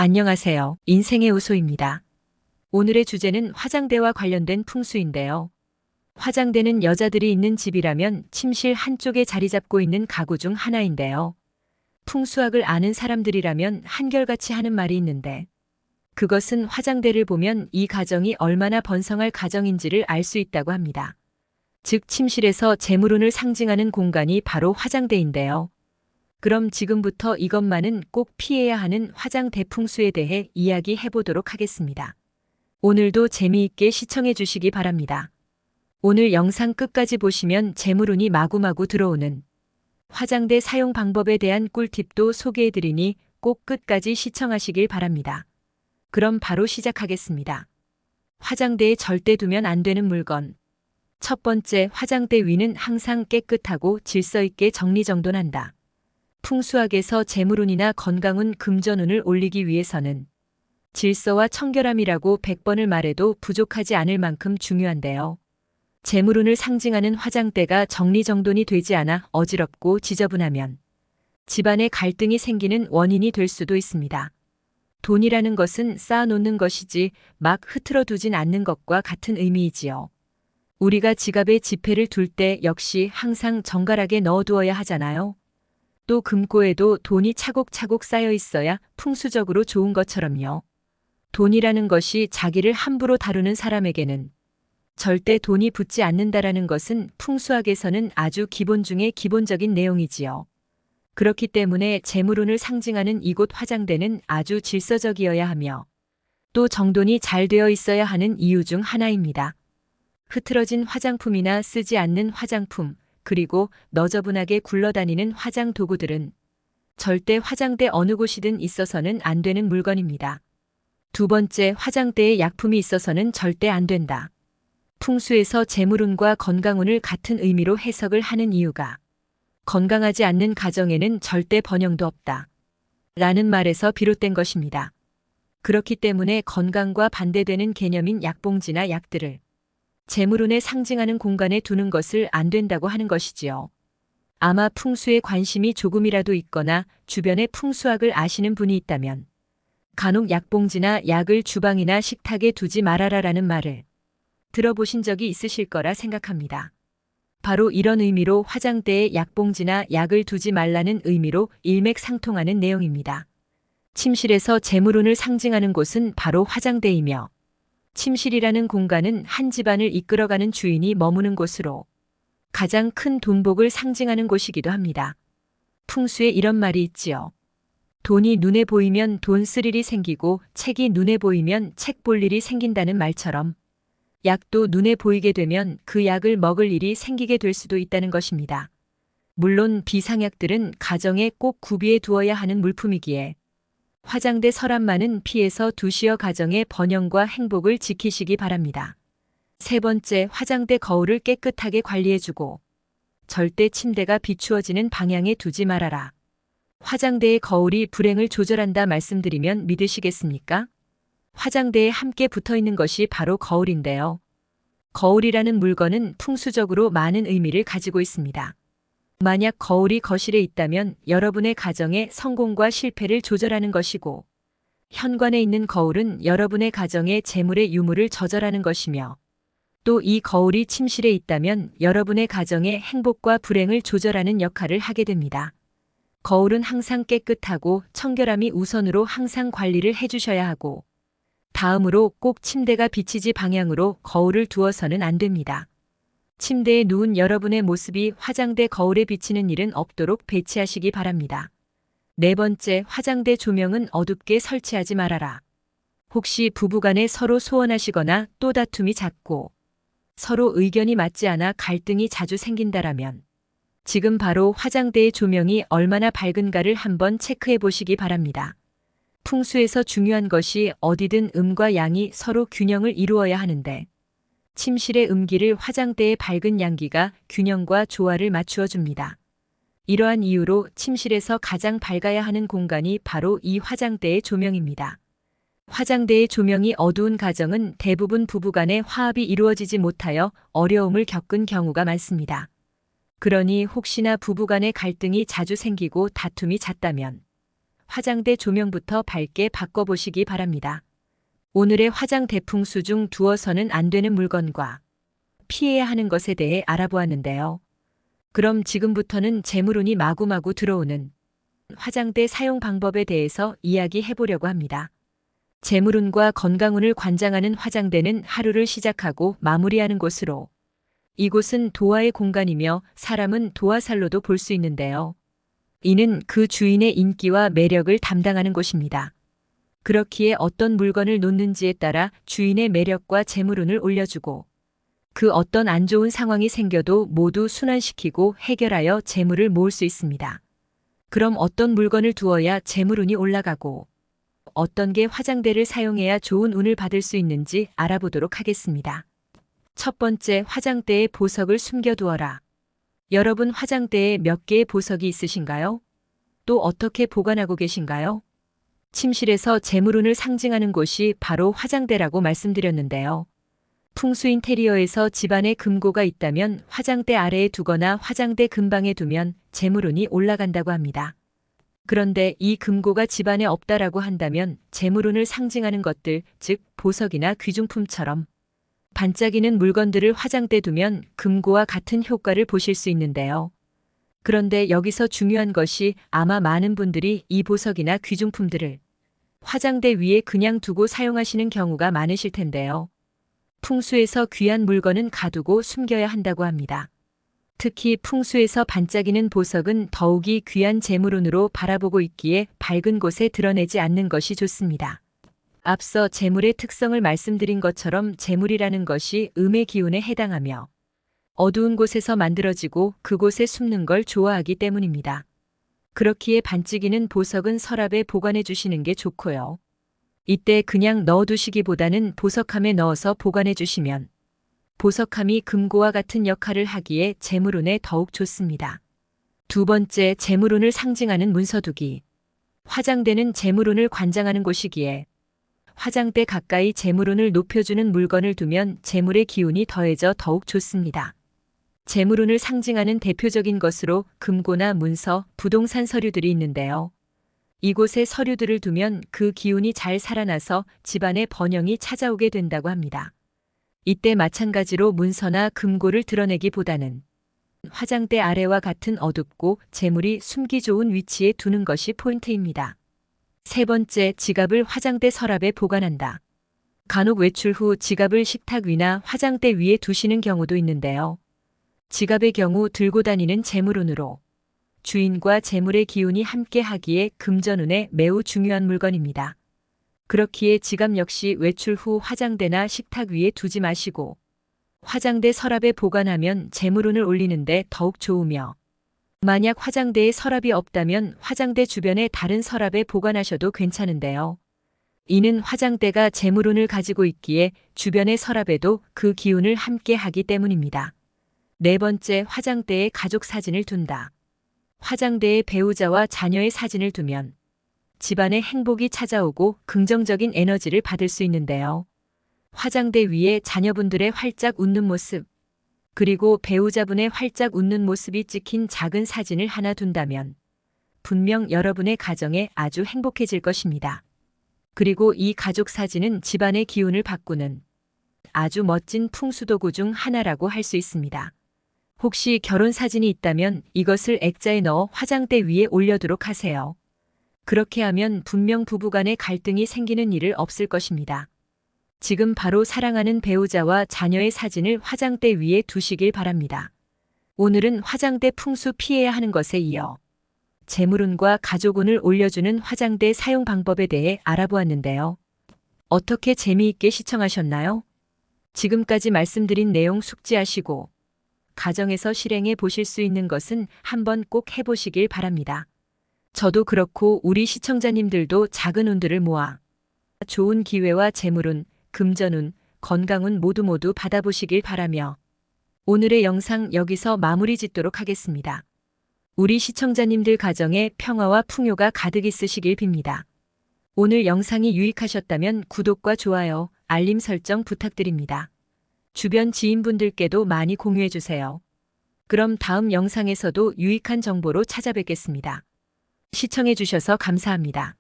안녕하세요. 인생의 요소입니다. 오늘의 주제는 화장대와 관련된 풍수인데요. 화장대는 여자들이 있는 집이라면 침실 한쪽에 자리 잡고 있는 가구 중 하나인데요. 풍수학을 아는 사람들이라면 한결같이 하는 말이 있는데, 그것은 화장대를 보면 이 가정이 얼마나 번성할 가정인지를 알 수 있다고 합니다. 즉, 침실에서 재물운을 상징하는 공간이 바로 화장대인데요. 그럼 지금부터 이것만은 꼭 피해야 하는 화장대 풍수에 대해 이야기해 보도록 하겠습니다. 오늘도 재미있게 시청해 주시기 바랍니다. 오늘 영상 끝까지 보시면 재물운이 마구마구 들어오는 화장대 사용 방법에 대한 꿀팁도 소개해 드리니 꼭 끝까지 시청하시길 바랍니다. 그럼 바로 시작하겠습니다. 화장대에 절대 두면 안 되는 물건. 첫 번째, 화장대 위는 항상 깨끗하고 질서 있게 정리정돈한다. 풍수학에서 재물운이나 건강운, 금전운을 올리기 위해서는 질서와 청결함이라고 100번을 말해도 부족하지 않을 만큼 중요한데요. 재물운을 상징하는 화장대가 정리정돈이 되지 않아 어지럽고 지저분하면 집안에 갈등이 생기는 원인이 될 수도 있습니다. 돈이라는 것은 쌓아놓는 것이지 막 흐트러 두진 않는 것과 같은 의미이지요. 우리가 지갑에 지폐를 둘 때 역시 항상 정갈하게 넣어두어야 하잖아요. 또 금고에도 돈이 차곡차곡 쌓여 있어야 풍수적으로 좋은 것처럼요. 돈이라는 것이 자기를 함부로 다루는 사람에게는 절대 돈이 붙지 않는다라는 것은 풍수학에서는 아주 기본 중에 기본적인 내용이지요. 그렇기 때문에 재물운을 상징하는 이곳 화장대는 아주 질서적이어야 하며 또 정돈이 잘 되어 있어야 하는 이유 중 하나입니다. 흐트러진 화장품이나 쓰지 않는 화장품, 그리고 너저분하게 굴러다니는 화장 도구들은 절대 화장대 어느 곳이든 있어서는 안 되는 물건입니다. 두 번째, 화장대에 약품이 있어서는 절대 안 된다. 풍수에서 재물운과 건강운을 같은 의미로 해석을 하는 이유가 건강하지 않는 가정에는 절대 번영도 없다 라는 말에서 비롯된 것입니다. 그렇기 때문에 건강과 반대되는 개념인 약봉지나 약들을 재물운에 상징하는 공간에 두는 것을 안 된다고 하는 것이지요. 아마 풍수에 관심이 조금이라도 있거나 주변에 풍수학을 아시는 분이 있다면 간혹 약봉지나 약을 주방이나 식탁에 두지 말아라라는 말을 들어보신 적이 있으실 거라 생각합니다. 바로 이런 의미로 화장대에 약봉지나 약을 두지 말라는 의미로 일맥상통하는 내용입니다. 침실에서 재물운을 상징하는 곳은 바로 화장대이며 침실이라는 공간은 한 집안을 이끌어가는 주인이 머무는 곳으로 가장 큰 돈복을 상징하는 곳이기도 합니다. 풍수에 이런 말이 있지요. 돈이 눈에 보이면 돈 쓸 일이 생기고 책이 눈에 보이면 책 볼 일이 생긴다는 말처럼 약도 눈에 보이게 되면 그 약을 먹을 일이 생기게 될 수도 있다는 것입니다. 물론 비상약들은 가정에 꼭 구비해 두어야 하는 물품이기에 화장대 서랍만은 피해서 두시어 가정의 번영과 행복을 지키시기 바랍니다. 세 번째, 화장대 거울을 깨끗하게 관리해주고 절대 침대가 비추어지는 방향에 두지 말아라. 화장대의 거울이 불행을 조절한다 말씀드리면 믿으시겠습니까? 화장대에 함께 붙어있는 것이 바로 거울인데요. 거울이라는 물건은 풍수적으로 많은 의미를 가지고 있습니다. 만약 거울이 거실에 있다면 여러분의 가정의 성공과 실패를 조절하는 것이고, 현관에 있는 거울은 여러분의 가정의 재물의 유무를 조절하는 것이며, 또 이 거울이 침실에 있다면 여러분의 가정의 행복과 불행을 조절하는 역할을 하게 됩니다. 거울은 항상 깨끗하고 청결함이 우선으로 항상 관리를 해주셔야 하고, 다음으로 꼭 침대가 비치지 방향으로 거울을 두어서는 안 됩니다. 침대에 누운 여러분의 모습이 화장대 거울에 비치는 일은 없도록 배치하시기 바랍니다. 네 번째, 화장대 조명은 어둡게 설치하지 말아라. 혹시 부부간에 서로 소원하시거나 또 다툼이 잦고 서로 의견이 맞지 않아 갈등이 자주 생긴다라면 지금 바로 화장대의 조명이 얼마나 밝은가를 한번 체크해 보시기 바랍니다. 풍수에서 중요한 것이 어디든 음과 양이 서로 균형을 이루어야 하는데 침실의 음기를 화장대의 밝은 양기가 균형과 조화를 맞추어 줍니다. 이러한 이유로 침실에서 가장 밝아야 하는 공간이 바로 이 화장대의 조명입니다. 화장대의 조명이 어두운 가정은 대부분 부부간의 화합이 이루어지지 못하여 어려움을 겪은 경우가 많습니다. 그러니 혹시나 부부간의 갈등이 자주 생기고 다툼이 잦다면 화장대 조명부터 밝게 바꿔보시기 바랍니다. 오늘의 화장 대풍수 중 두어서는 안 되는 물건과 피해야 하는 것에 대해 알아보았는데요. 그럼 지금부터는 재물운이 마구마구 들어오는 화장대 사용 방법에 대해서 이야기해 보려고 합니다. 재물운과 건강운을 관장하는 화장대는 하루를 시작하고 마무리하는 곳으로, 이곳은 도화의 공간이며 사람은 도화살로도 볼 수 있는데요. 이는 그 주인의 인기와 매력을 담당하는 곳입니다. 그렇기에 어떤 물건을 놓는지에 따라 주인의 매력과 재물운을 올려주고, 그 어떤 안 좋은 상황이 생겨도 모두 순환시키고 해결하여 재물을 모을 수 있습니다. 그럼 어떤 물건을 두어야 재물운이 올라가고 어떤 게 화장대를 사용해야 좋은 운을 받을 수 있는지 알아보도록 하겠습니다. 첫 번째, 화장대에 보석을 숨겨두어라. 여러분 화장대에 몇 개의 보석이 있으신가요? 또 어떻게 보관하고 계신가요? 침실에서 재물운을 상징하는 곳이 바로 화장대라고 말씀드렸는데요. 풍수 인테리어에서 집안에 금고가 있다면 화장대 아래에 두거나 화장대 근방에 두면 재물운이 올라간다고 합니다. 그런데 이 금고가 집안에 없다라고 한다면 재물운을 상징하는 것들, 즉 보석이나 귀중품처럼 반짝이는 물건들을 화장대에 두면 금고와 같은 효과를 보실 수 있는데요. 그런데 여기서 중요한 것이 아마 많은 분들이 이 보석이나 귀중품들을 화장대 위에 그냥 두고 사용하시는 경우가 많으실 텐데요. 풍수에서 귀한 물건은 가두고 숨겨야 한다고 합니다. 특히 풍수에서 반짝이는 보석은 더욱이 귀한 재물운으로 바라보고 있기에 밝은 곳에 드러내지 않는 것이 좋습니다. 앞서 재물의 특성을 말씀드린 것처럼 재물이라는 것이 음의 기운에 해당하며 어두운 곳에서 만들어지고 그곳에 숨는 걸 좋아하기 때문입니다. 그렇기에 반짝이는 보석은 서랍에 보관해 주시는 게 좋고요. 이때 그냥 넣어두시기보다는 보석함에 넣어서 보관해 주시면 보석함이 금고와 같은 역할을 하기에 재물운에 더욱 좋습니다. 두 번째, 재물운을 상징하는 문서두기. 화장대는 재물운을 관장하는 곳이기에 화장대 가까이 재물운을 높여주는 물건을 두면 재물의 기운이 더해져 더욱 좋습니다. 재물운을 상징하는 대표적인 것으로 금고나 문서, 부동산 서류들이 있는데요. 이곳에 서류들을 두면 그 기운이 잘 살아나서 집안에 번영이 찾아오게 된다고 합니다. 이때 마찬가지로 문서나 금고를 드러내기보다는 화장대 아래와 같은 어둡고 재물이 숨기 좋은 위치에 두는 것이 포인트입니다. 세 번째, 지갑을 화장대 서랍에 보관한다. 간혹 외출 후 지갑을 식탁 위나 화장대 위에 두시는 경우도 있는데요. 지갑의 경우 들고 다니는 재물운으로 주인과 재물의 기운이 함께 하기에 금전운에 매우 중요한 물건입니다. 그렇기에 지갑 역시 외출 후 화장대나 식탁 위에 두지 마시고 화장대 서랍에 보관하면 재물운을 올리는데 더욱 좋으며, 만약 화장대에 서랍이 없다면 화장대 주변의 다른 서랍에 보관하셔도 괜찮은데요. 이는 화장대가 재물운을 가지고 있기에 주변의 서랍에도 그 기운을 함께 하기 때문입니다. 네 번째, 화장대에 가족 사진을 둔다. 화장대에 배우자와 자녀의 사진을 두면 집안에 행복이 찾아오고 긍정적인 에너지를 받을 수 있는데요. 화장대 위에 자녀분들의 활짝 웃는 모습, 그리고 배우자분의 활짝 웃는 모습이 찍힌 작은 사진을 하나 둔다면 분명 여러분의 가정에 아주 행복해질 것입니다. 그리고 이 가족 사진은 집안의 기운을 바꾸는 아주 멋진 풍수도구 중 하나라고 할 수 있습니다. 혹시 결혼 사진이 있다면 이것을 액자에 넣어 화장대 위에 올려두도록 하세요. 그렇게 하면 분명 부부간의 갈등이 생기는 일을 없을 것입니다. 지금 바로 사랑하는 배우자와 자녀의 사진을 화장대 위에 두시길 바랍니다. 오늘은 화장대 풍수 피해야 하는 것에 이어 재물운과 가족운을 올려주는 화장대 사용 방법에 대해 알아보았는데요. 어떻게 재미있게 시청하셨나요? 지금까지 말씀드린 내용 숙지하시고 가정에서 실행해 보실 수 있는 것은 한번 꼭 해보시길 바랍니다. 저도 그렇고 우리 시청자님들도 작은 운들을 모아 좋은 기회와 재물운, 금전운, 건강운 모두 받아보시길 바라며 오늘의 영상 여기서 마무리 짓도록 하겠습니다. 우리 시청자님들 가정에 평화와 풍요가 가득 있으시길 빕니다. 오늘 영상이 유익하셨다면 구독과 좋아요, 알림 설정 부탁드립니다. 주변 지인분들께도 많이 공유해주세요. 그럼 다음 영상에서도 유익한 정보로 찾아뵙겠습니다. 시청해 주셔서 감사합니다.